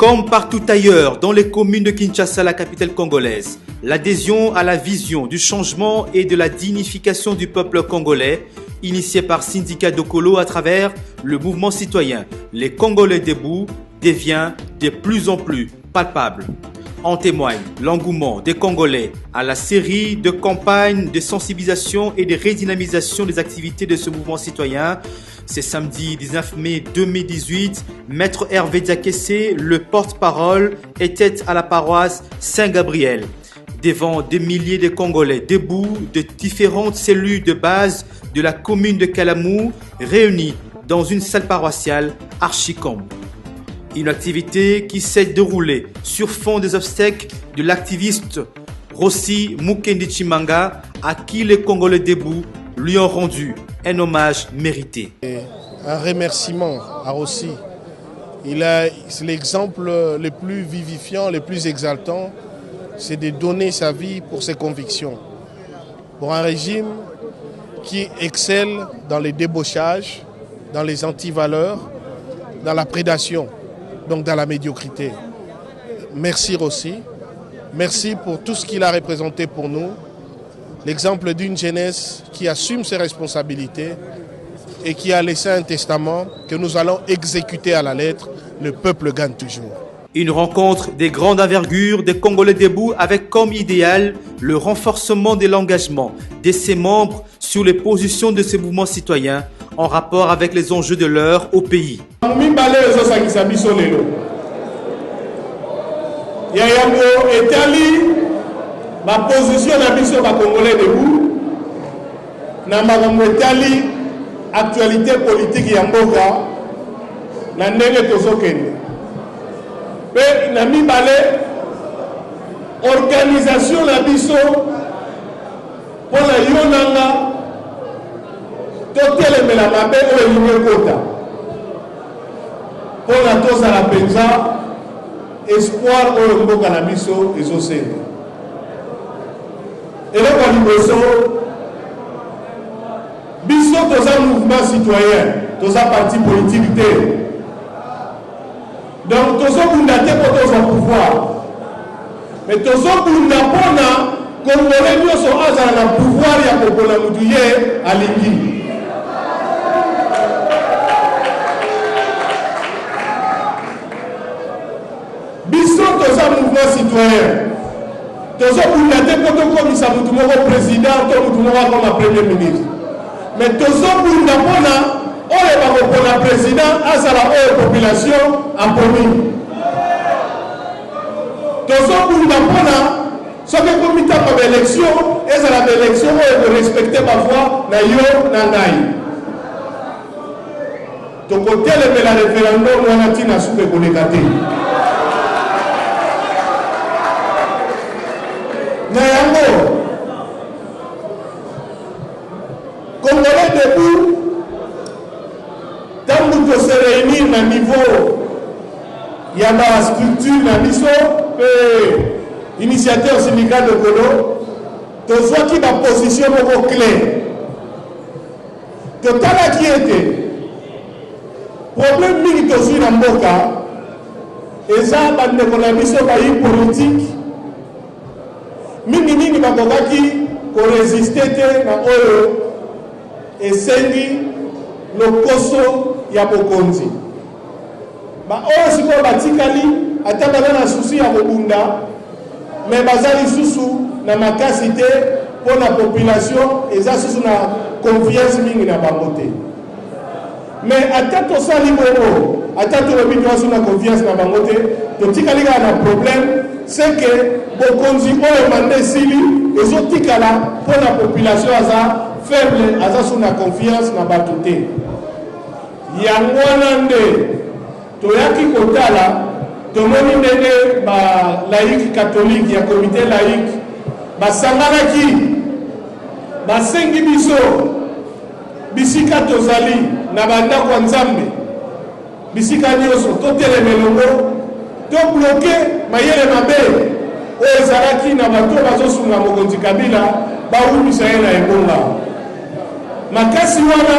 Comme partout ailleurs dans les communes de Kinshasa, la capitale congolaise, l'adhésion à la vision du changement et de la dignification du peuple congolais, initiée par Syndicat Dokolo à travers le mouvement citoyen Les Congolais debout, devient de plus en plus palpable. En témoigne l'engouement des Congolais à la série de campagnes de sensibilisation et de redynamisation des activités de ce mouvement citoyen. C'est samedi 19 mai 2018, Maître Hervé Diakessé, le porte-parole, était à la paroisse Saint-Gabriel. Devant des milliers de Congolais debout de différentes cellules de base de la commune de Kalamou, réunis dans une salle paroissiale archi-comble. Une activité qui s'est déroulée sur fond des obsèques de l'activiste Rossi Mukendi Chimanga, à qui les Congolais debout lui ont rendu un hommage mérité. Un remerciement à Rossi. C'est l'exemple le plus vivifiant, le plus exaltant, c'est de donner sa vie pour ses convictions. Pour un régime qui excelle dans les débauchages, dans les antivaleurs, dans la prédation, donc dans la médiocrité. Merci Rossi, merci pour tout ce qu'il a représenté pour nous. L'exemple d'une jeunesse qui assume ses responsabilités et qui a laissé un testament que nous allons exécuter à la lettre. Le peuple gagne toujours. Une rencontre des grandes envergures des Congolais debout avec comme idéal le renforcement de l'engagement de ses membres sur les positions de ces mouvements citoyens en rapport avec les enjeux de l'heure au pays. Ma position na biso ba Congolais debout na makambo etali actualité politique ya mboka na ndenge tozokende pe na mibale organisation na biso pona yo nanga totelemela mabe oyo elingi kota pona tozala mpenza espoir oyo mboka na biso ezosenga. Et là, on biso un mouvement citoyen, dans un parti politique. Donc, tous les pour un pouvoir. Mais tous les Congolais sont en pouvoir à l'Ingi. Biso un mouvement citoyen. Tous les comme président, comme premier ministre. Mais tous les président, la population en premier. Tous les comité d'élection, l'élection de respecter ma voix, donc, côté la référendum, on a soupe pour les gâter. Congolais debout, tant que se réunir à niveau, il y a la structure, la mission, initiateur syndical de Colo, tu vois qui va position pour clé. Total qui était. Problème mini que suis dans Mboka, et ça, la mission politique. Mingi bakokaki ko résister te na oyo esengi lokoso ya bokonzi ba oyo siko batikali ata baza na susi ya kobunda mais bazali susu na makasi te pour la population eza susu na confiance mingi na bango te mais ata tosali bongo ata tolobi toasu na confiance na bango te totikali kaka na problème c'est que bokonzi oyo mande sili ezotikala pour la population aza faible aza sous la confiance na bato te yango wana nde toyaki kotala tomoni ndenge balaïque catholique ya comité laïque basanganaki basengi biso bisika tozali na bandako ya nzambe bisika nyonso totelema elongo tobloke mayele mabe oyo ezalaki na bato bazosunga mokonzi Kabila bawumisa ye na ebonga makasi wana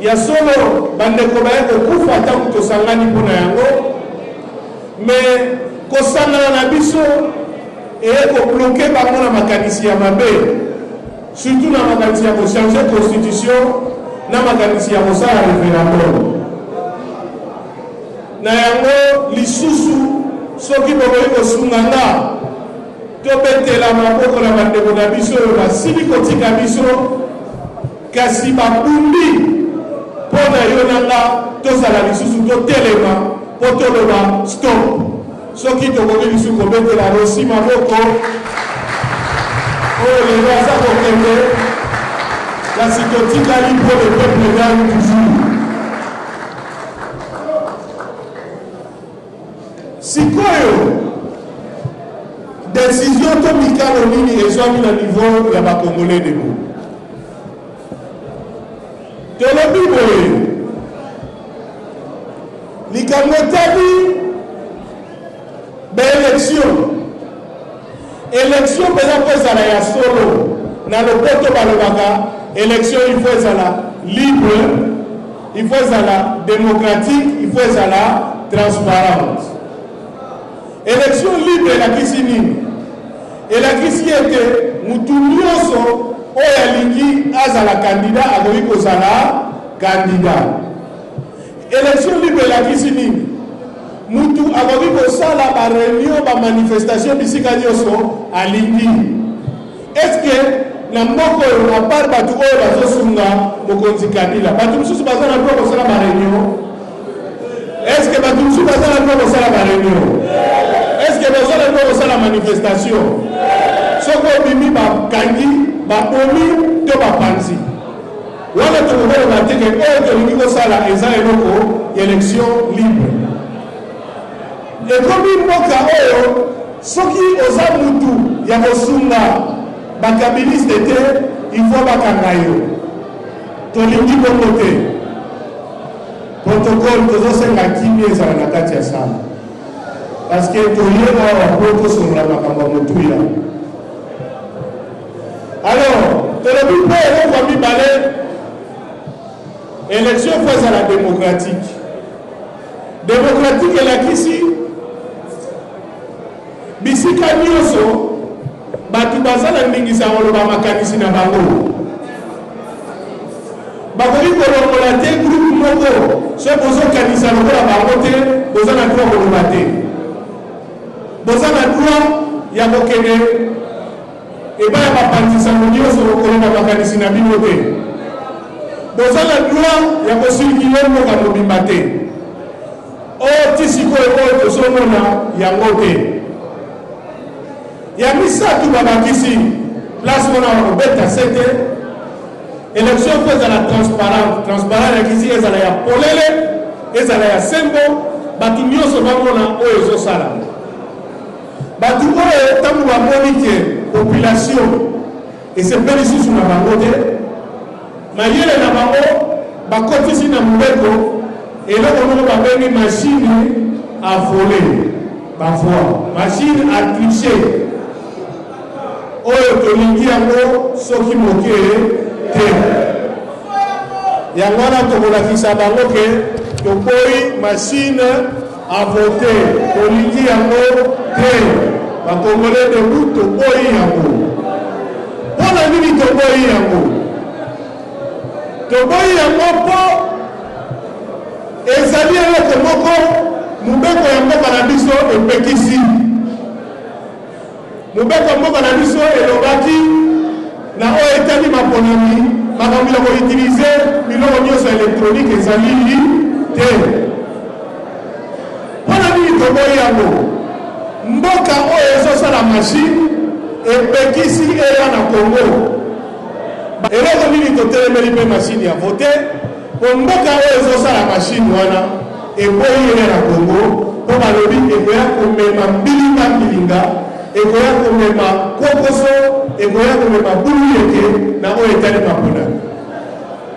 ya solo bandeko baye kokufa ntango tosangani mpona yango mais kosangana na biso et kobloke bango na makanisi ya mabe, surtout na makanisi ya changer constitution na makanisi ya kosala référendum. Na yango lisusu soki bokoki kosunga nga tobetela maboko na bandeko na biso oyo basili kotika biso, kasi babundi mpo na yo na nga tozala lisusu totelema mpo toloba stop. Soki tokoki lisusu kobetela rosi maboko oyo lelo aza kokende, kasi totikali mpo le peuple gagne toujours. Sikoyo décision to mikalo nini ezwami na niveau ya bakongolais debout. Tolobi boye likambo etali élection peza mpo ezala ya solo, na lopoto balobaka élection il faut ezala libre, il faut ezala démocratique, il faut ezala transparente. Élection libre elakisi nini? Elakisi ete mutu nyonso oyo alingi azala candidat akoki kozala candidat. Élection libre elakisi nini? Mutu akoki kosala ba réunion ba manifestation bisika nyonso alingi. Est-ce que na moko oyo na part batu oyo bazosunga mokonzi Kabila batu mosusu baza na droit kosala ba réunion? Est-ce que batu mosusu baza na droit kosala ba réunion? Est-ce que besoin de la manifestation? Ce qu'on bimi bakangi, babomi, to bapanzi. Wana to ko ba teke to lingi ko sala eza eloko élection libre. Et comme mboka oyo soki oza mutu ya kosunga bakabiliste te, il faut bakanga yo. To lingi ko côté. Protocole to senga kimi ezala na kati ya sala. Parce que tout le monde sont là alors, le but est l'élection face à la démocratique. Démocratique est la kisi. Bisika nyoso, batu bazala ndingisa oloba makanisi na bango. Bakoli kolongola te groupe moko, so bozo kanisa lokola bango te, boza na droit koloba te. Boza na droit ya kokende eba ya bapandisa nyonso lokola makanisi na bino te. Boza na droit ya kosiliki mboka mobimba te. O tisiko oyo tozomona yango te. Ya misatu babakisi place mona kobeta sete élection po ezala transparent yakisi ezala ya polele, ezala ya sembo, batu nyonso bamona oyo ezosala. Batu oyo ntango bamoni ke population esepeli lisusu na bango te, mayele na bango bakotisi na mobeko eloko moko babengi machine à voler, bavoi machine à tricher oyo tolingi yango soki moke te. Yango wana tokolakisa bango ke tokoyi machine à voter, tolingi yango te. Bakongolais debout tokoyi yango. Mpona nini tokoyi yango? Tokoyi yango mpo ezali eloko moko mobeko ya mboka na biso epekisi. Mobeko ya mboka na biso elobaki na oyo etali maponami makambo ya koutilize biloko nyonso électronique ezali te. Mpona nini tokoyi yango? Mboka oyo ezosala machine epekisi eya na Congo. Eloko nini totelemeli mpe machine ya vote po mboka oyo ezosala machine wana eboyi eya na Congo po balobi ekoya komema mbilinga ekoya komema kokoso ekoya komema buluyeke na oyo etali mapona.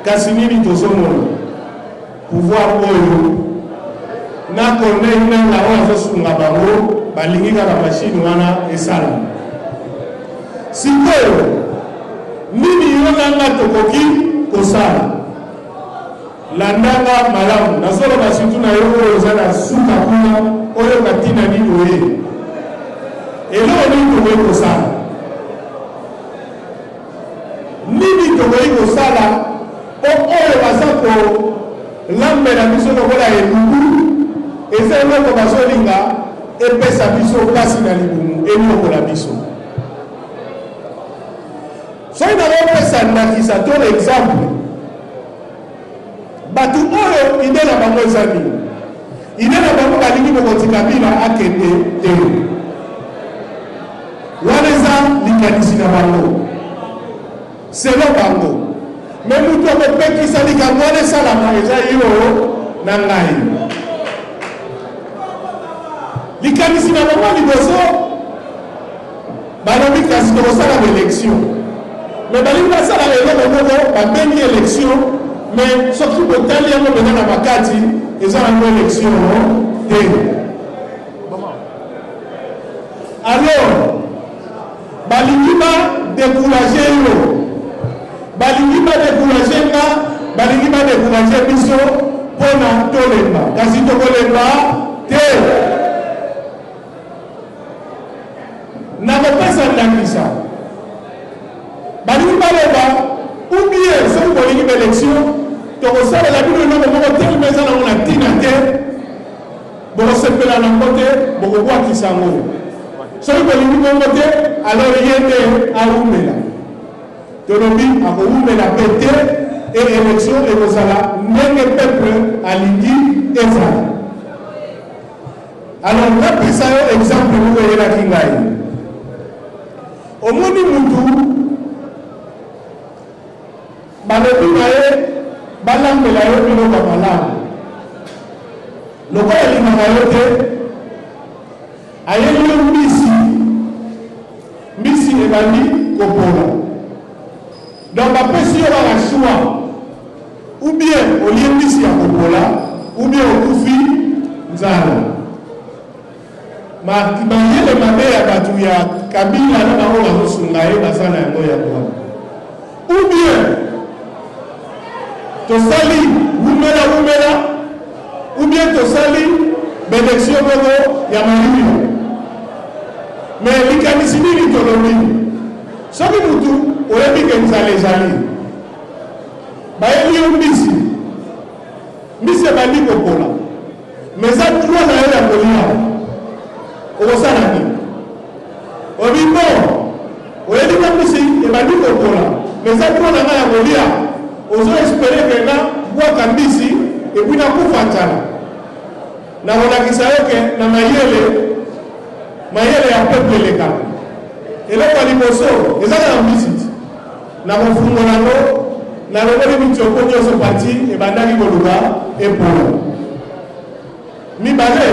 Kasi nini tozomona pouvoir oyo na konei na oyo azosunga bango balingi kaka machine wana esala. Sikoyo nini yo nanga tokoki kosala? Landanga malamu nazoloba surtout na yo oyo oza na suka kuna oyo katina ni boye eloko nini tokoki kosala nini tokoki kosala mpo oyo baza kolambela biso lokola elubu eza eloko bazolinga epesa biso mpasi na libumu eniokola biso soki nakopesa ndakisa to exemple bato oyo ide na bango eza nini ide na bango balingi mokonzi Kabila akende te wana eza likanisi na bango selo bango me mutu akopekisa likambo wana esalama eza yo na ngai likanisi na bango liboso balobi kasi tokosala baélection me balingi basala eloko moko babengi élection me soki botali yango mpenza na makati eza nango élection te alors balingi badécourage yo balingi badécourage nga balingi badécourage biso mpona tolemba kasi tokolemba te nakopesa ndakisa balingi baloba ou bien soki bolingi baélection tokosalela bino eloko moko telema eza nango na ntina te bokosepela nango te bokobwakisa yango soki bolingi bongo te alors ye nde awumela tolobi akowumela mpe te e élection ekozala ndenge peuple alingi ezala alors napesa yo exemple moko eyelaki ngai omoni mutu balobi na ye balambela yo biloko ya malamu lokola elingaka yo te ayeli yo mbisi ebandi kopola donc bapesi yo kaka shwa ou bien olie mbisi ya kopola ou bien okufi nzala mayele mabe ya bato ya Kabila na bango bazosunga ye baza na yango ya bwana ou bien tosali wumela ou bien tosali bénédiction moko ya mayuya mais likanisi nini tolobi soki mutu oyebi ke nzala ezali bayeli yo mbisi ebandi kopola mais eza droit na yo ya kolia okosala nini oyebi bon oyebi ka mbisi ebandi kopola mais eza droit na ngai ya kolia ozo espere ke nga bwaka mbisi epui nakufa nzala nakolakisa yo ke na mayele ya peuple elekaka eloko ya liboso ezaka na mbisi nakofungola yango nalongoli mitioko nyonso pati ebandaki koluka epola mibale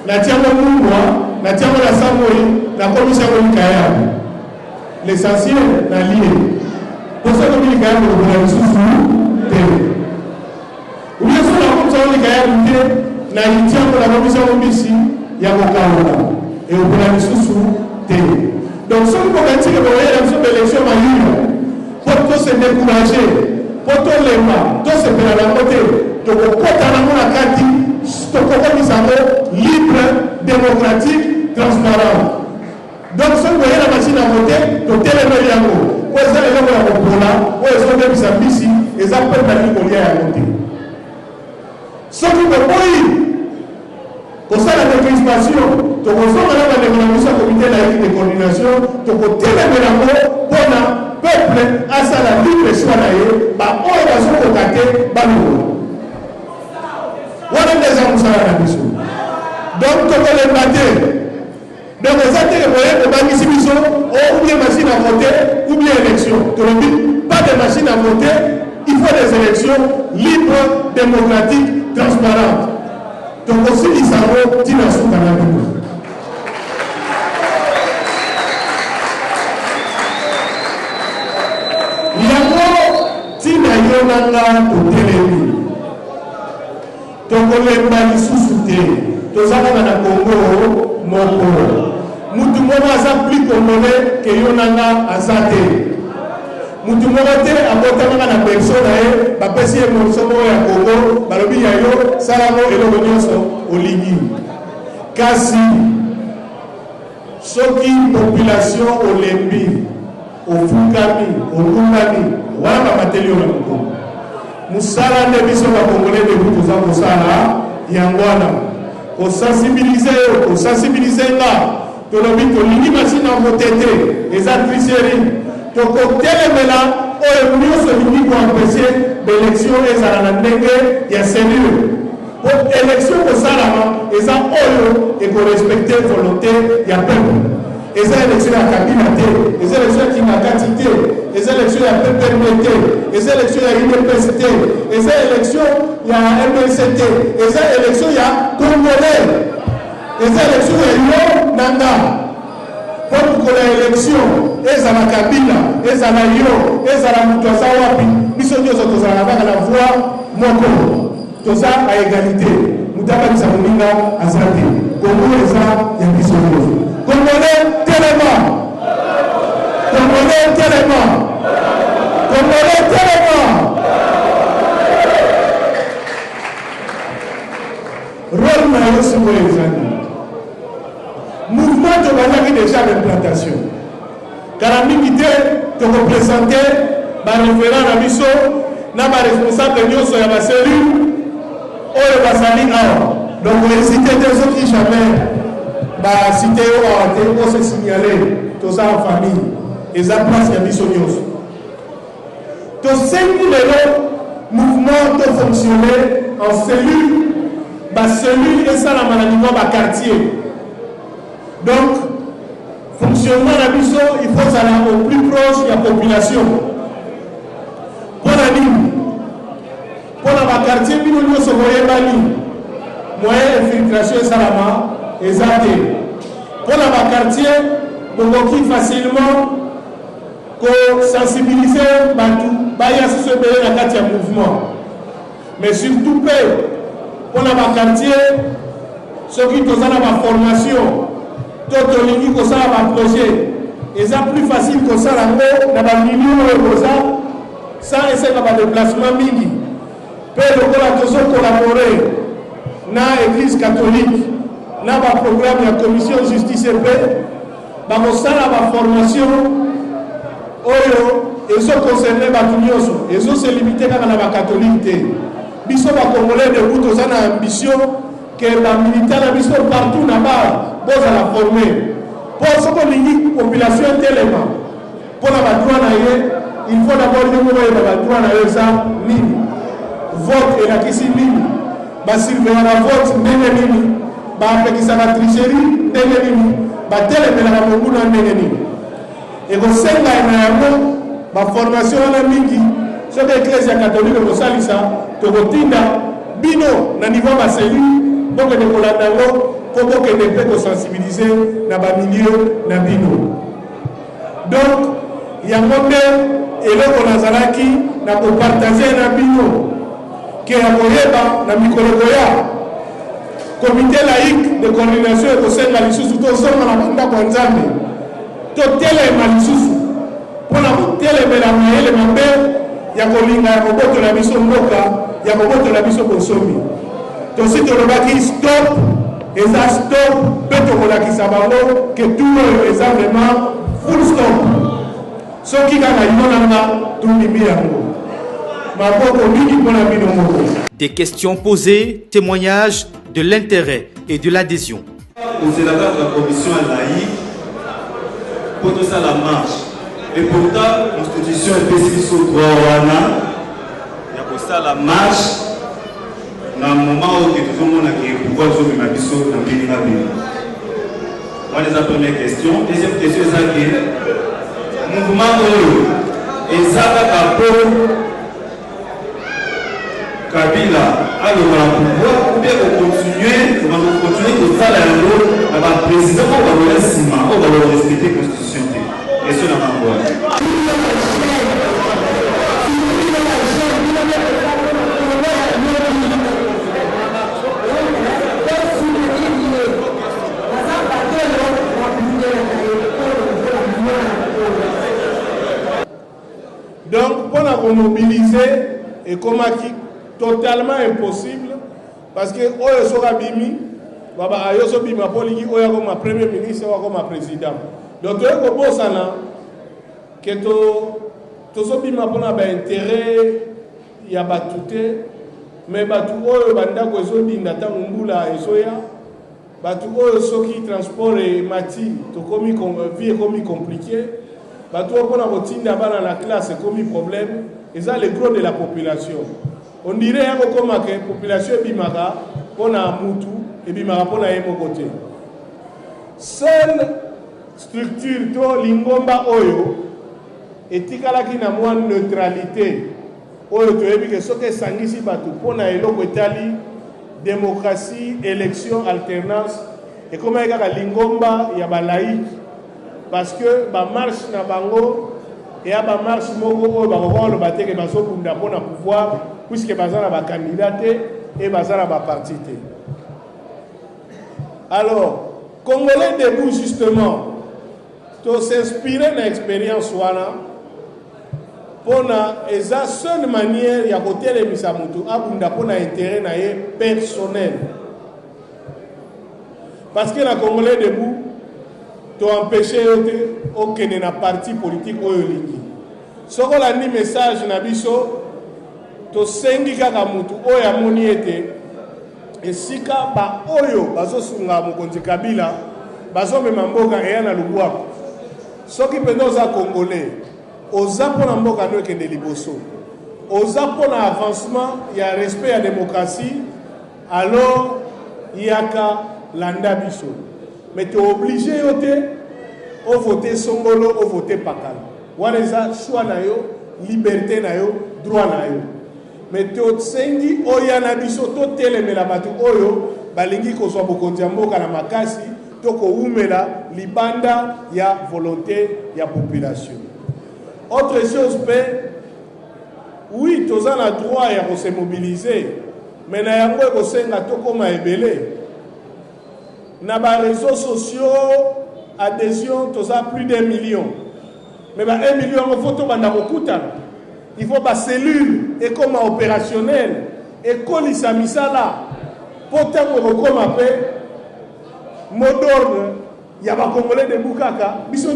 natiango mungwa natiango na samoi nakomisi yango likayabo l'essentiel na lie posoki likayabo lokola lisusu te uyeso nakomisa yango likayabo te na litiango nakomisi yango mbisi ya kokaola eokola lisusu te donc soki kokatike boyela biso baélection mayuya po tose décourage po tolemba tosepela nango te tokokota nango na kati tokokomisa yango libre démocratique transparent donc soki boyela machine ya vote totelemeli yango po eza eloko ya kopola oyo ezobebisa mbisi eza mpe bali kolia yango te soki boboyi kosala décrispation tokozonga na bandeko na biso ya comité laïque de coordination tokotelemela yango mpona peuple asala libre choix na ye baoyo bazokoka te balokola wana nde eza mosala na biso donc tokolemba te donc eza teke boye kobangisi biso ou bien machine à voter ou bien élection tolobi pas de machine à voter il faut des élections libres démocratiques transparentes tokosilisa yango ntina suka na bino yango ntina yo nanga totelemi tokolemba lisusu te tozalaka na Kongo moko mutu moko aza plus congolais ke yo nanga aza te mutu moko te abotamaka na berso na ye bapesi ye morso moko ya Kongo balobi ya yo salango eloko nyonso olingi kasi soki population olembi ofukami olungami wana bamateli yo na mokongo musala nde biso bakongole debu toza kosala yango wana kosensibilize nga tolobi tolingi masina vote te eza tricherie tokotelemela oyo nyonso elingi koapresie baélection ezala na ndenge ya sérieux po élection kosalama eza oyo ekorespecte volonté ya peuple eza élection ya kabila te eza élection ya kingakati te eza élection ya PPRD te eza élection ya UDPS te eza élection ya MLC te eza élection ya congolais eza élection ya yo nanga po kokola élection ezala kabila ezala yo ezala moto aza wapi biso nyonso tozala kaka na voix moko toza a égalité moto akanisa moninga aza te kongo eza ya biso nyonso congolais telema congolais telema congolais telema rôle na yo sikoyo ezali mouvement tobazaki déjà l'implantation kala mingi te tokopresente baréférent na biso na baresponsable nyonso ya baselule oyo bazali awa donc hésite te soki jamais basite yo awa te ose signale toza en famille eza place ya biso nyonso tosengi lelo mouvement tofonctionne en cellule baselule esalama na niveau baquartier donc fonctionnement na biso il faut zala au plus proche ya population mpona nini mpona baquartier bino nyonso boyebani moyen infiltration esalama eza te mpona baquartier bokoki facilement kosensibilize bato baya susu ebele na kati ya mouvement mais surtout mpe mpona baquartier soki toza na baformation to tolingi kosala baprojet eza plus facile kosala yango na bamilio oyo koza sans esenga badeplacement mingi mpe lokola tozokolabore na église catholique na baprogramme ya commission justice mpe bakosala baformation oyo ezoconcerne bato nyonso ezoselimite kaka na bakatholike te biso bakongolais debu toza na ambition ke bamilitaire na biso partout na ba bozala forme mpo soko olingi population telema mpona badroit na ye il faut d'abord ndenge boyeba badroit na ye eza nini vote elakisi nini basurveilla na vote ndenge nini baapekisaka tricherie ndenge nini batelemelaka monguna ndenge nini ekosenga na yango baformation wana mingi soki eklese ya katholike kosalisa tokotinda bino na niveau baselule bokende kolanda yango po bokende mpe kosensibilize na bamilio na bino donc yango nde eloko nazalaki na kopartage na bino ke ya koyeba na mikolo koya comité laïque de coordination ekosenga lisusu tozonga na bandako ya nzambe totelema lisusu mpona kotelemela mayele mabe ya kolinga ya kobotola biso mboka ya kobotola biso bonsomi tosi tolobaki stop eza stop mpe tokolakisa bango ke tout oyo eza vraiment full stop soki kaka limonanga tondimi yango maboko mingi mpona bino moko. Des questions posées, témoignages de l'intérêt et de l'adhésion. Aux électeurs de la commission laïque pour tout ça la marche et pourtant la constitution est spécifique sur droit wana il y a pour ça la marche na moment où tout le monde a qui pouvoir sur ma biso na bilinga bino. Voilà la première question. Deuxième question c'est que mouvement et ça va pour Kabila a le pouvoir ou bien continuer de faire la loi à la président on va le laisser on va le respecter la constitution et c'est la même voie. Donc pour la remobiliser et comment totalement impossible parce que oyo soka bimi baba ayoso bima poliki oya comme premier ministre ou comme président donc to ko bosana que to so bima pona ba intérêt ya batute mais batu oyo banda ko zo dinda ta mbula esoya batu oyo soki transport et mati to komi vie komi compliqué batu pona ko tinda bana la classe komi problème et ça le gros de la population on dirait comme que la population bimaka pona mutu et bimaka pona yemo côté seule structure to lingomba oyo etikalaki na mwa neutralité oyo toyebi ke soki esangisi bato mpona eloko etali démocratie élection alternance ekomaki kaka lingomba ya balaïque parce que bamarche na bango eya bamarche moko oyo bakoka oloba te ke bazobunda mpona pouvoir puisque baza na bakandidat te e baza na baparti te. Alors Congolais debout justement to s'inspirer na expérience wana pona eza seule manière ya kotelemisa mutu abunda pona intérêt na ye personnel parce que la Congolais debout to empêcher yote okene na parti politique oyo lingi soko la ni message na biso to sengi kaka mutu oyo amoni ete esika ba oyo bazosunga mokonzi Kabila bazomema mboka eya na lubwaku soki pendo za Congolais oza pona mboka no ekende liboso oza pona avancement ya respect ya démocratie alors yaka landa biso mais tu es obligé yote o voter songolo o voter pakala wana eza choix na yo liberté na yo droit na yo mais to sengi oya na biso to telemela batu oyo balingi kozwa bokonzi ya mboka na makasi to ko umela libanda ya volonté ya population. Autre chose, oui, tous ont le droit de se mobiliser, mais nous avons le ebele. Dans les réseaux sociaux, adhésion, tous ont plus d'1 million. Mais 1 million, il faut tout il faut des cellules, et comme opérationnel, et comme il là, pour comme appel, mot d'ordre, il y a des Congolais de Bukaka, ils sont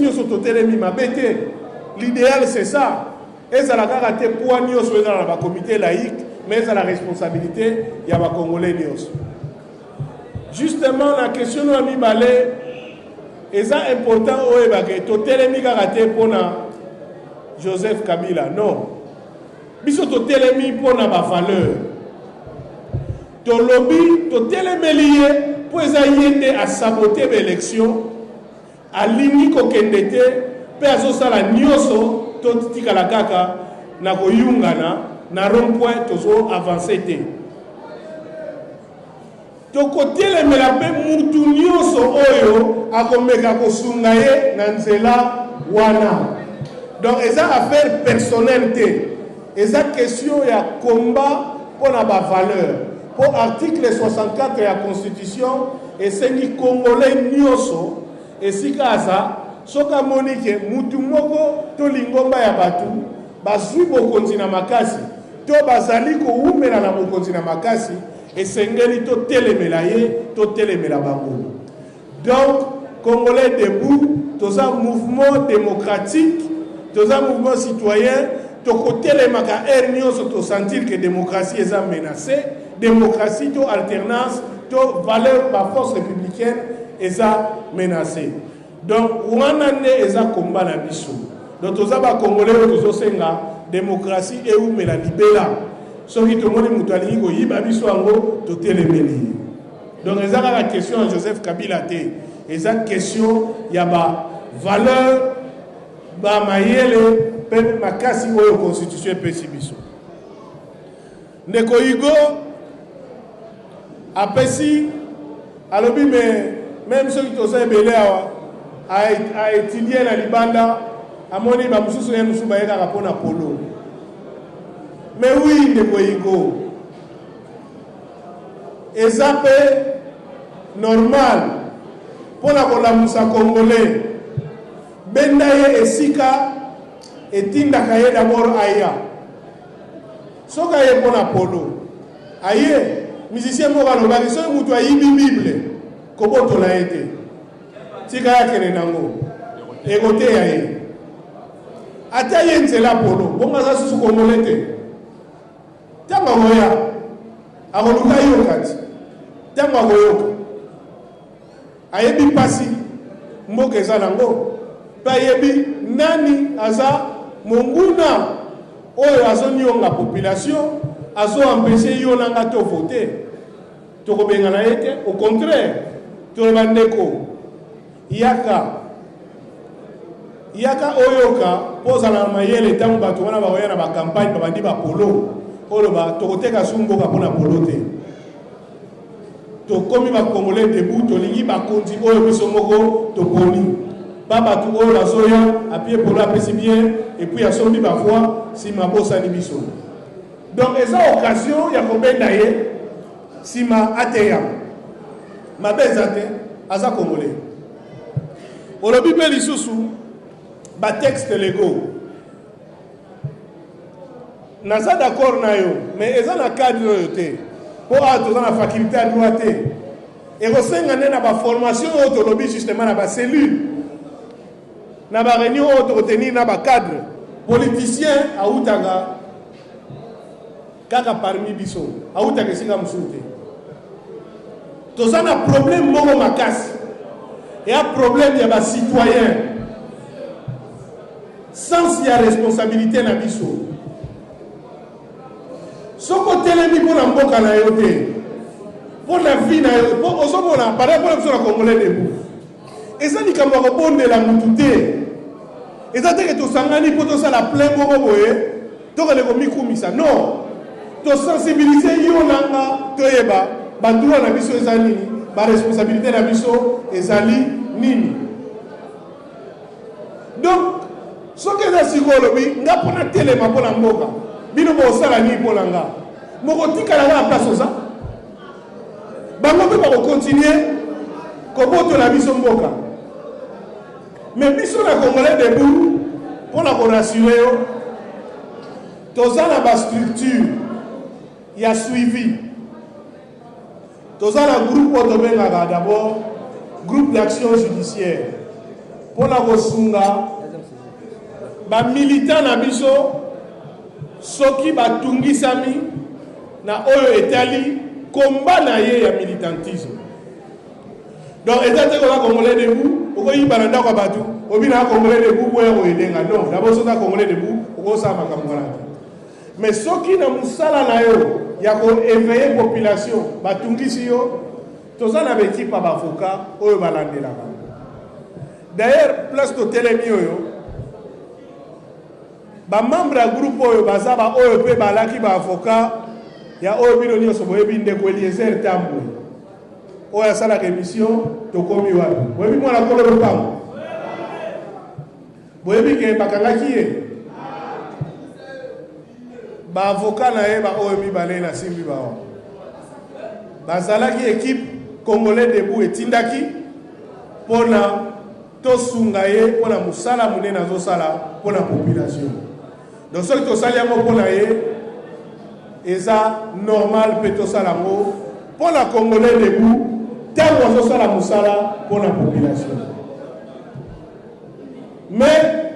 l'idéal c'est ça. Et ça a raté pour nous dans le comité laïque, mais ça a la responsabilité, il y a des Congolais. Justement, la question de l'ami Balé, c'est important que tu as raté pour Joseph Kabila. Non. Biso to telemi pour na ba valeur. To lobby, to telemelié pour essayer à saboter l'élection, à l'ini ko kendete, pe azosala nyoso to tikala kaka na koyungana na rond-point tozo avancer te. To kotelemela pe mutu nyoso oyo akomeka kosunga ye na nzela wana. Donc eza affaire personnelle te. Eza question ya combat pour na ba valeur. Pour article 64 de la Constitution et c'est ni Congolais nyoso et si kaza soka monike mutu moko to lingomba ya batu bazui bokonzi na makasi to bazali ko umela na bokonzi na makasi et sengeli to telemela ye to telemela bango. Donc Congolais debout, tous un mouvement démocratique, tous un mouvement citoyen, to côté les maka ernio to sentir que démocratie est menacée, démocratie to alternance, to valeur la force républicaine est menacée. Donc on a est un combat na biso. Donc tous les Congolais tous senga démocratie et où mais la libéra. Soki to moni mutali ko yiba biso ango to telemeli. Donc la question à Joseph Kabila té, une question il y a ba valeur ba mayele pe makasi oyo constitution pesibiso. Ndeko Hugo apesi alobi mais même ceux qui tosa ebele a étudié na libanda amoni ba mususu ya mususu ba yeka rapona polo. Mais oui, Ndeko Hugo ezape normal pour la Moussa Congolais bendaye esika etinda kaye d'abord aya soka ye pour la polo aye musicien mo kaloba so mutu ayibi bible kobotola ete tika yakene nango egote ya ye ata ye nzela polo bonga za susu kongole te tanga moya akoluka yoka ti tanga koyoka ayebi pasi mboka eza nango mpe ayebi nani aza monguna oyo azonionga population azoempêche yo nanga to vote tokobengana ye te au contraire toloba ndeko yaka oyoka mpo ozala na mayele ntango bato wana bakoya na bakampagne babandi bapolo oloba tokoteka su mboka mpo na polo te tokomi bakongole debu tolingi bakonzi oyo biso moko toponi ba bato oyo bazoya apie polo apesi bien epuis asombi bafoi nsima bosani biso donc eza occasion ya kobenda ye nsima ateya mabe eza te aza kongole olobi mpe lisusu batexte lego naza d'accord na yo mais eza na cadre oyo te mpo awa toza na faculté ya droit te ekosenga nde na baformation oyo tolobi justement na bacellule na baréunion oyo tokotenir na bacadre politicien autaka kaka parmi biso autaka esika mosusu te toza na problème moko makasi eya problème ya bacitoyen sens ya responsabilité na biso soko telemi mpo na mboka na yo te mpo na vie na yo mpo ozomona pare mpo na biso na congolais debu eza likambo ya kobondela mutu te eza teke tosangani mpo tosala plein moko boye tokende komikumisa non tosensibilize yo nanga toyeba badroit na biso eza nini baresponsabilité na biso ezali nini donc soki eza sikoyo olobi nga mpo na telema mpo na mboka bino bosala nini mpo na nga mokotikala nga na place oza bango mpe bakokontinue kobotola biso mboka mais biso na congolais debu mpo na korassure yo toza na bastructure ya suivi toza na groupe oyo tobengaka d'abord groupe d'action judiciaire mpo na kosunga bamilitant na biso soki batungisami na oyo etali komba na ye ya militantisme donc eza te koza congolais debu okoyiba na ndako ya bato obina congolais debu boya koyedenga non d'abord soza congolais debu okosala makambo wana te mais soki na mosala na yo ya koéveille population batungisi yo toza na baekipe ya bavoka oyo balandelaka d'ailleurs place totelemi oyo bamembre ya groupe oyo baza baoyo mpe balaki baavoka ya oyo bino nyonso boyebi ndeko Eliezer Tambwe oyo asalaka émission tokomi wapi boyebi mwana kolo lopango boyebi ke bakangaki ye baavoka na ye baoyo mibale na simbi bawa bazalaki équipe congolais debu etindaki mpona tosunga ye mpona mosala monene azosala mpona population donc soki tosali yango mpona ye eza normal mpe tosala yango mpona congolais debu ntango azosala mosala mpona population mais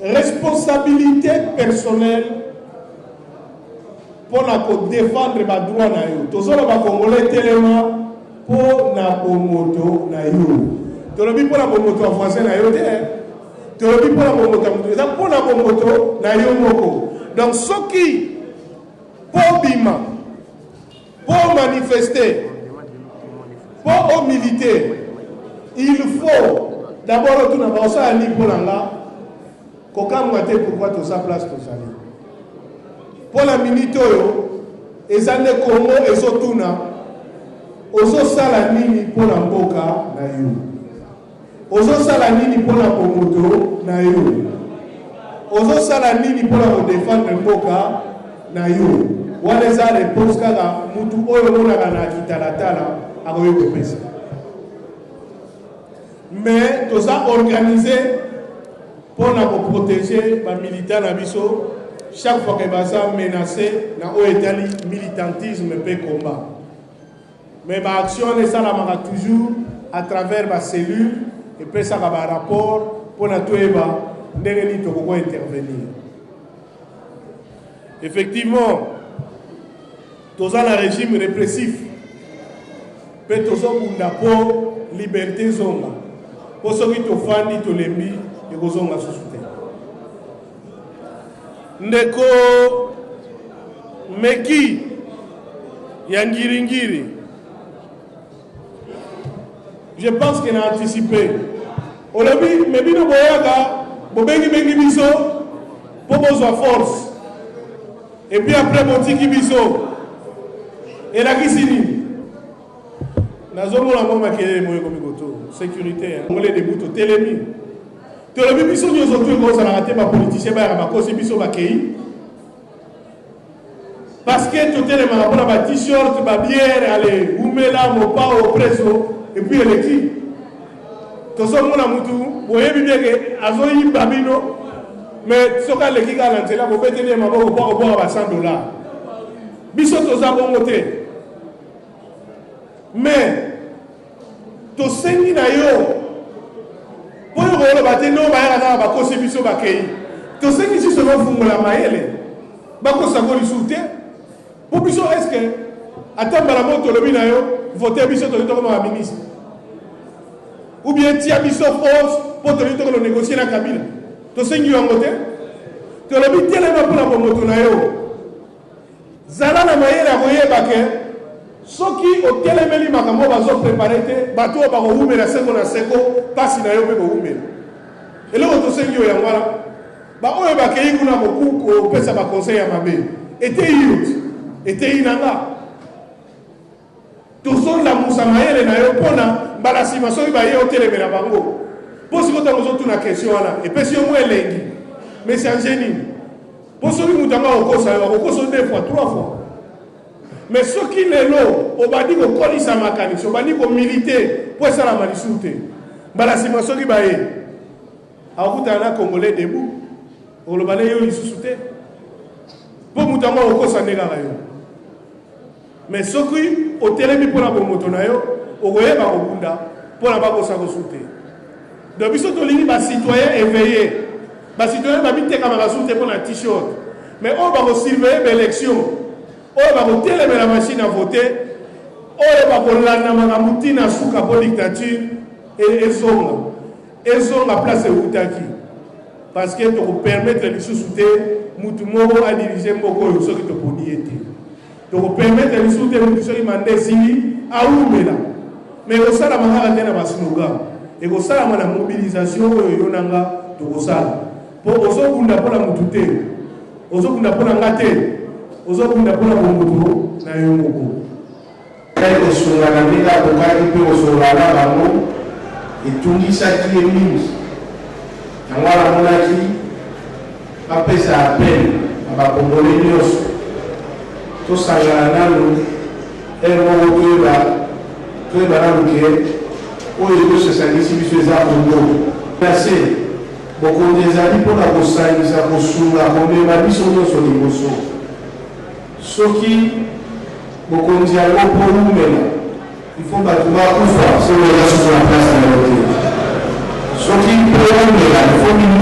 responsabilité personnelle pour la défendre ma droit na yo tozolo ba congolais telema pour na bomoto na yo tolobi pour la bomoto français na yo te tolobi pour la bomoto eza pour la bomoto na yo moko donc soki pour bima pour manifester pour militer il faut d'abord tout na ba ça ni pour nga kokamwa te pourquoi to sa place tozali mpo na minute oyo eza nde kongo ezotuna ozosala nini mpo na mboka na yo ozosala nini mpo na bomoto na yo ozosala nini mpo na kodefendre mboka na yo wana eza réponse kaka mutu oyo omonaka na kitalatala akoki kopesa mais toza organise pour nous protéger les militants na biso chaque fois que baza menacé na o etali militantisme pe combat mais ma action ça la marque toujours à travers ma cellule et puis ça va rapport pour la toeba ndenge ni toko intervenir. Effectivement, tous un régime répressif peut tous pour liberté zonga pour ceux qui te fandi to lembi et ko zonga sosute ndeko meki ya ngiri. Je pense qu'il a anticipé. Au début, mais bien boyaga, bobengi biso, pour besoin force. Et puis après, botiki biso. Et la kisini. Nazomo la mama kele moyo komikoto. Sécurité. On les débouto télémi. Télémi biso nyozo tout ko ça raté ba politicien ba ba kosi biso ba kei. Parce que tout est ma pour ba t-shirt, ba bière, allez, oumela mo pa au preso. Et puis elle écrit. Tout ça, mon amour, vous voyez bien que Azoï Babino, mais ce qu'elle écrit à l'antenne, vous pouvez tenir ma voix au boire à $100. Bissot tout ça, bon côté. Mais, tout ça, il y a pour le bâtir, non, il y a un peu de biso bakei. Tout ça, qui se va foutre la maille, bako ça va lui souter. Pour biso, est-ce que, attends, la moto, le binayo, voter biso comme un ministre? Ou bien tia biso force pour te dire que le négocier la Kabila. Tu sais qui en côté? Tu le dis tellement pour la pomoto na yo. Zala na maye la voye baké. Soki au telemeli makamo bazo préparer te bato ba ko hume la seko na seko pasi na yo pe ko hume. Et là tu sais qui yo yangwala. Ba oyo baké kuna boku ko pesa ba conseil ya mabe. Était youth. Était inanga. Tout ça la musamaye na yo pona balasi masoki ba ye hotel la bango. Pour ce que tu as une question là et puis si on est lengi mais c'est un génie. Pour ceux qui nous demandent au ça va au deux fois, trois fois. Mais ceux qui les l'ont, on va dire que quand ils sont mécanisés, on va dire que militaire pour ça la malisuté. Balasi masoki ba ye. A vous t'en a congolais debout. On le balai yo ils sous-souté. Pour nous demander au ça nega yo. Mais ceux qui au télémi pour la moto na yo ogoye ba obunda pour la bako sa consulter. Donc biso to lini ba citoyen éveillé. Ba citoyen ba bité kamera souter pour la t-shirt. Mais on va surveiller l'élection. On va voter la machine à voter. On va pour la namamuti na souka pour dictature et zonga. Et zonga place utaki. Parce que to permettre de souter mutu moko à diriger moko yo so ki to poniete. To permettre de souter mutu so ki mandesili a umela. Mais au sala mangala tena basinoga et au sala la mobilisation yo nanga to sala pour ozokunda pour la mutute ozokunda pour la ngate ozokunda pour la bomuto na yo moko kay osula na bila bokali pe osula na bango etungisa ki mingi ngala monaki apesa appel aba kongole nyos to sala na lo ero otoba tout le monde qui est au lieu de se sacrifier sur les arbres. Placé beaucoup des amis pour la bossa, ils ont reçu la combien ma vie sur les bosso. Ce qui beaucoup de dialogue pour nous maintenant. Il faut battre ma c'est le gars sur la place de la côté. Ce qui pour nous maintenant, il faut une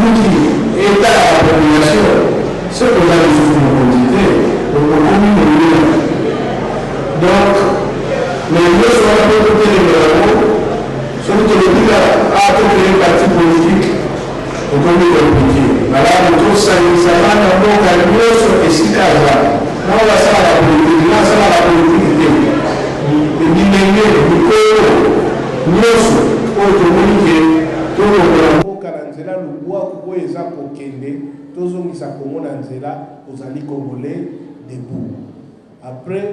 état à la population. C'est le gars qui souffre de quantité. Donc on commune. Donc mais nous sommes un peu côté de l'Europe, celui qui est dit à côté des partis politiques, au côté des politiques. Voilà, nous tous, ça va dans le cas de nous, et si t'as là, on va ça à la politique, là, ça à la politique. Et l'immédiat, le corps, nous, au communiqué, tout le monde. Au Kalanzela, le bois, pour les gens pour Kende, tous les gens qui sont Nanzela, aux alliés congolais, debout. Après,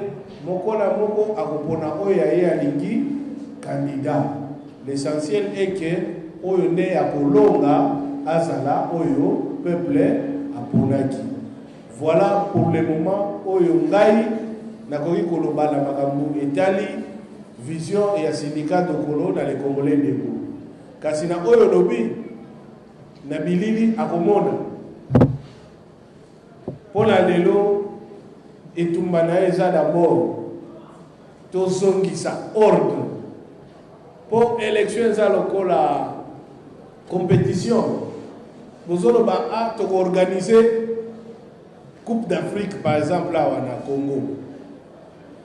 mokola moko akopona oyo ya alingi candidat. L'essentiel est que oyo ne ya kolonga azala oyo peuple aponaki. Voilà pour le moment oyo ngai nakoki koloba na makambo etali vision ya syndicat de Kolo dans les Congolais debout. Kasi na oyo lobi na bilili akomona. Pona lelo et Tumbana eza d'abord tozongisa ordre pour élection eza lokola compétition bozoloba a tokoorganiser Coupe d'Afrique par exemple là na Congo.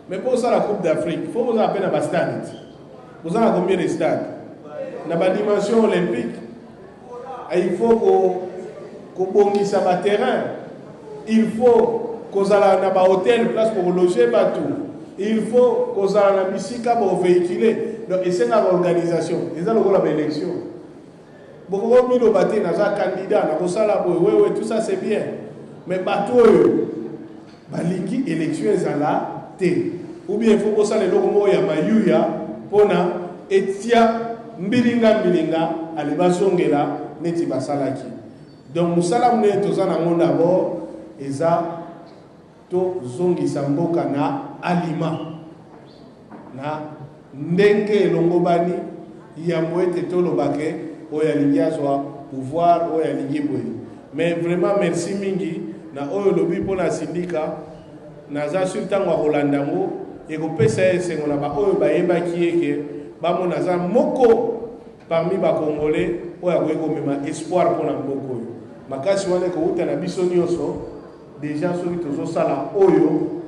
Mais pour ça la Coupe d'Afrique, il faut vous appeler à stade. Vous avez combien de stades? Dans la dimension olympique, il faut qu'on bongisse à terrain. Il faut qu'on ait un hôtel, place pour loger partout. Il faut qu'on ait un bicycle pour véhiculer. Donc, c'est une organisation. C'est ça le élection. Beaucoup de gens ont un candidat, tout ça c'est bien. Mais bateau, baliki élection est là. Ou bien il faut que ça les logo ya mayuya pona etia mbilinga ale basongela neti basalaki. Donc musala mune tozana ngo d'abord eza to zongisa mboka na alima na ndenge elongobani ya moete to lobake oya lingiazwa pouvoir oya lingibwe. Mais vraiment merci mingi na oyo lobi pona sindika naza sultan wa Rolandango et ko pesa esengo na ba oyo bayeba kieke ba mo naza moko parmi ba congolais oyo ko mema espoir pour na mboko oyo makasi wane ko uta na biso nyonso déjà soki tozo sala oyo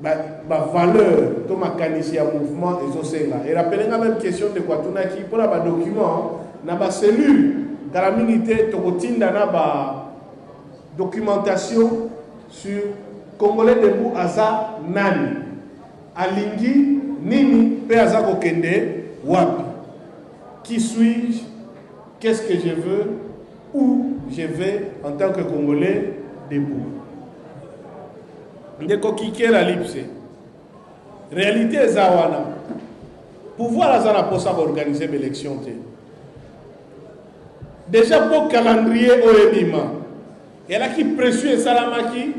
ba valeur to makanisi ya mouvement ezosenga et rappeler même question de Kwatuna qui pour ba document na ba cellule kala minité to kotinda na ba documentation sur Congolais debout aza nani alingi nini pe aza kokende wapi, qui suis-je, qu'est-ce que je veux, où je vais en tant que Congolais debout. Ndeko kike la lipse réalité eza wana pouvoir aza na posa ba organiser l'élection te déjà pour calendrier oyebima et là qui précieux salamaki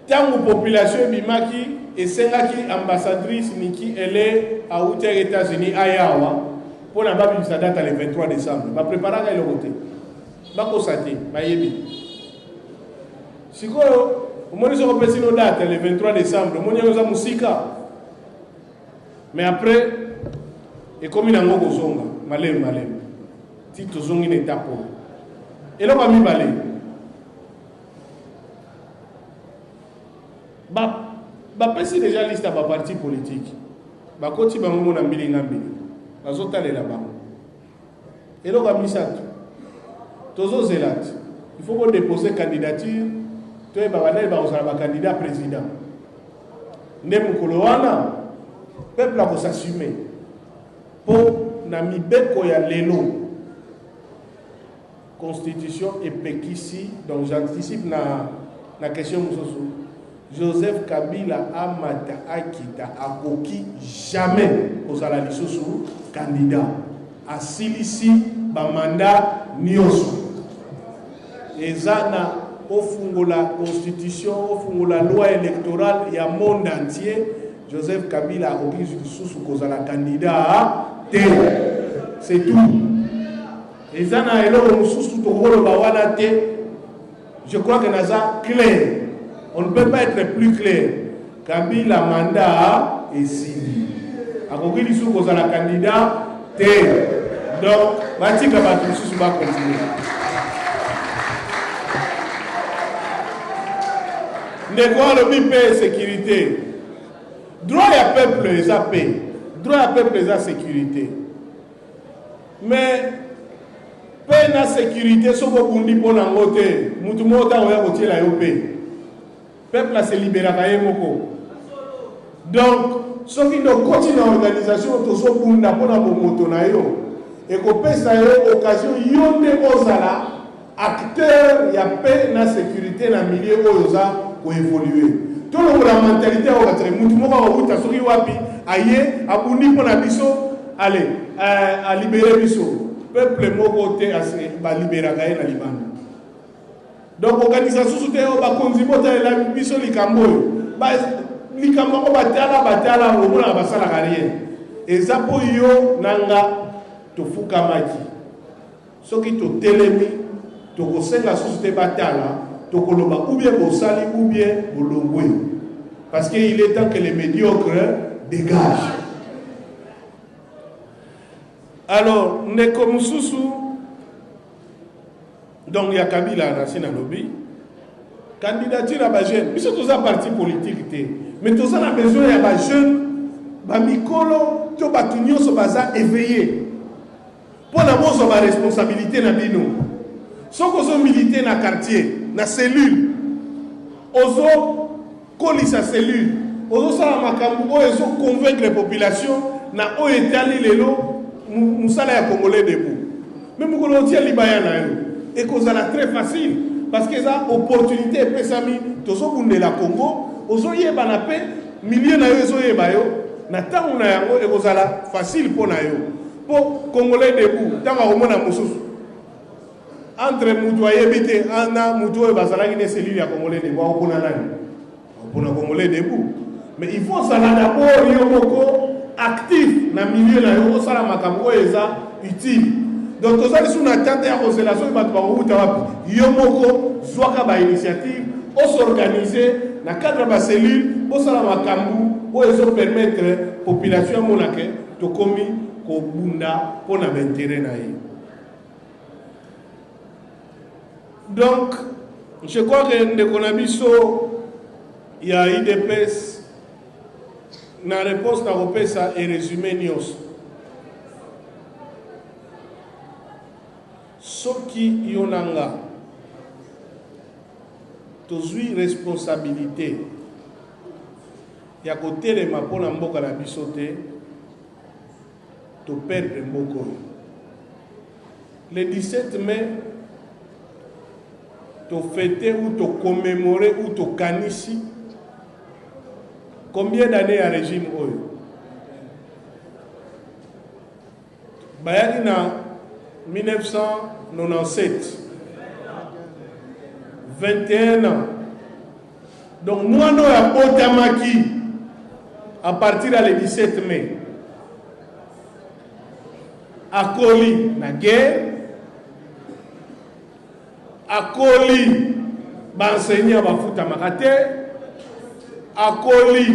tant population bimaki et sengaki ambassadrice niki elle est à aux États-Unis ayawa pour la babi sa date le 23 décembre ba préparer le côté ba kosate ba yebi sikoyo umoni so pesi no date le 23 décembre umoni yoza musika mais après et comme ina ngoko zonga malem ti to zongi ne tapo et là ba mi balé ba pesi déjà liste à ba parti politique ba koti ba ngomona mbilinga mbili bazotalela bango et là ba misatu tozo zelat il faut qu'on dépose candidature to ba bana ba osala ba candidat président ndem mukolo wana peuple a s'assumer pour na mibeko ya lelo constitution et pekisi. Donc j'anticipe na question musoso Joseph Kabila amata akita akoki jamais kozala lisusu candidat asilisi ba mandat nyoso ezana ofungola constitution ofungola loi électorale ya monde entier. Joseph Kabila akoki lisusu kozala candidat te, c'est tout. Ezana eloko mususu tokolo bawana te. Je crois que naza clair. On ne peut pas être plus clair. Kabila mandat est signé. Akoki lisusu kozala candidat te. Donc batika batu mususu ba continuer. Ndeko le bipé sécurité. Droit à peuple les a paix. Droit à peuple les a sécurité. Mais paix na sécurité so ko kundi pona ngote mutu mota oya ko tiela yo paix. Peuple a se libéra kaye moko. Donc ce qui nous continue l'organisation to so kunda pona bo moto na yo et ko pesa yo occasion yonde ozala acteur ya paix na sécurité na milieu oyoza ko évoluer. Tout la mentalité au quatre mutu moko ko uta soki wapi aye abundi pona biso allez à libérer biso peuple moko te ase ba libérer gaé na libanda. Donc organisation soute o ba konzi bota la biso likambo ba likambo ko batala o mona ba sala rien ezapo yo nanga to fukamaki soki to telemi to kosenga soute batala tokoloba ou bien bosali ou bien bolongwe Parce qu'il est temps que les médiocres dégagent. Alors, Ndeko Mususu, donc il y a Kabila Nassi Nalobi, candidature à Bajen, mais c'est tous un parti politique, mais tous on a besoin de Bajen, Bamikolo, to Batunyo so baza éveillé. Pour l'amour sur ma responsabilité na bino. Sans qu'on soit milité dans le quartier, dans la cellule, oso coller sa cellule, oso sa makambu, oso convaincre les populations, na o etali lelo, musala ya Congolais debout. Mais nous connaissons bien l'Ibaya na yo. Et que ça très facile, parce que ça opportunité et pesami, tozo bunde la Congo, oso yeba na pe, milieu na yo oso yeba yo, na tango na yango et que ça facile pour na yo. Pour Congolais debout, tant qu'on a Moussous. Entre Moutou et Bité, Anna, Moutou et Bazalaki, ne cellules à Congolais debout, on a Congolais debout. Mais il faut ça d'abord, Yomoko actif dans le milieu, dans ça la Makambo et ça utile. Donc, tout ça, c'est une attente et une constellation, Yomoko, soit une initiative, on s'organiser dans le cadre de la cellule, pour ça la Makambo, pour permettre à la population de commis. Donc, je crois que il y a eu des pièces. La réponse à ça est résumée. Ce qui y a une responsabilité. Il y a côté de ma pour la mboka la bisoté. Perdre beaucoup. Le 17 mai, tu fêter ou tu commémorer ou tu canissi. Combien d'années à régime oyo? Bayaki na 1997. 21 ans. Donc, moi, nous avons Otamaki à partir du 17 mai. Akoli na guerre, akoli benseignant bafuta makate, akoli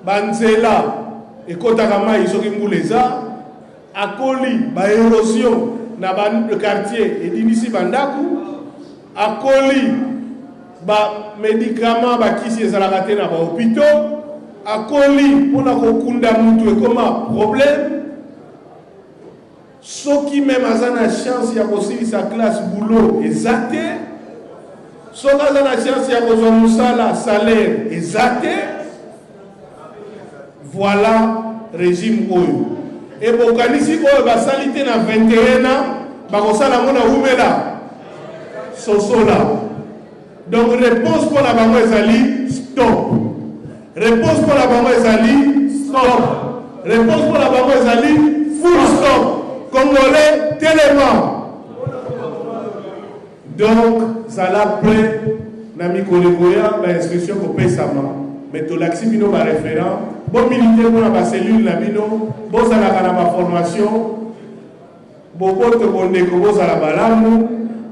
banzela ekotaka mai soki mbuleza, akoli ba érosion na ba quartier edinisi bandaku, akoli ba médicament bakisi ezalaka te na ba hôpitaux, akoli pona kokunda mutu ekoma problème. Ceux qui même ont la chance de sa classe boulot exact, ceux qui ont la chance de un salaire exact, voilà le régime Oyo. Et pour Kanisi Oyo va salité dans 21 ans, va la mona oumela, sosola. Donc réponse pour la maman Ezali, stop. Réponse pour la maman Ezali, stop. Réponse pour la maman Ezali, full stop. Congolais tellement. Donc, ça l'a pris dans mi Kolegoya, l'inscription pour Pessama. Mais tout l'axibino va référent. Bon militaire pour la cellule, la bino. Bon, ça n'a pas la formation. Bon, pote, bon, découvre, ça la balamu.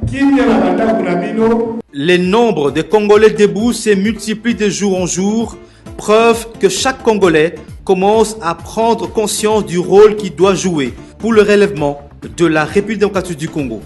Qui vient la bataille pour la bino? Les nombres de Congolais debout se multiplient de jour en jour. Preuve que chaque Congolais commence à prendre conscience du rôle qu'il doit jouer pour le relèvement de la République démocratique du Congo.